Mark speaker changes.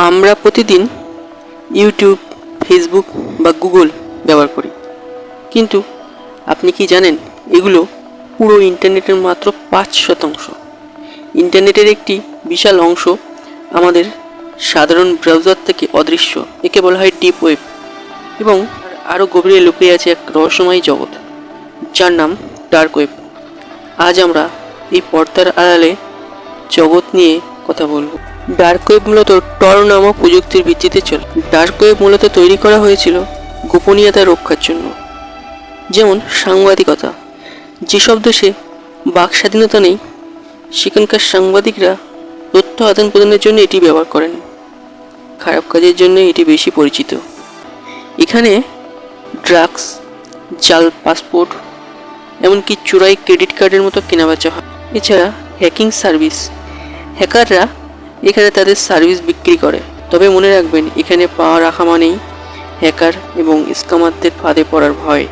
Speaker 1: আমরা প্রতিদিন YouTube, Facebook বা গুগল ব্যবহার করি, কিন্তু আপনি কি জানেন এগুলো পুরো ইন্টারনেটের মাত্র 5%। ইন্টারনেটের একটি বিশাল অংশ আমাদের সাধারণ ব্রাউজার থেকে অদৃশ্য। একে বলা হয় ডিপ ওয়েব, এবং আরও গভীরে লুকিয়ে আছে এক রহস্যময় জগৎ যার নাম ডার্ক ওয়েব। আজ আমরা এই পর্দার আড়ালে জগৎ নিয়ে কথা বলবো। ডার্ক ওয়েব মূলত টর নামক প্রযুক্তির ভিত্তিতে চলে। ডার্ক ওয়েব মূলত তৈরি করা হয়েছিল গোপনীয়তা রক্ষার জন্য, যেমন সাংবাদিকতা। যেসব দেশে বাক স্বাধীনতা নেই, সেখানকার সাংবাদিকরা তথ্য আদান প্রদানের জন্য এটি ব্যবহার করেন। খারাপ কাজের জন্য এটি বেশি পরিচিত। এখানে ড্রাগস, জাল পাসপোর্ট, এমনকি চোরাই ক্রেডিট কার্ডের মতো কেনাবেচা হয়। এছাড়া হ্যাকিং সার্ভিস, হ্যাকাররা এখানে তাদের সার্ভিস বিক্রি করে। তবে মনে রাখবেন, এখানে পা রাখা মানেই হ্যাকার এবং স্ক্যামারদের ফাঁদে পড়ার ভয়।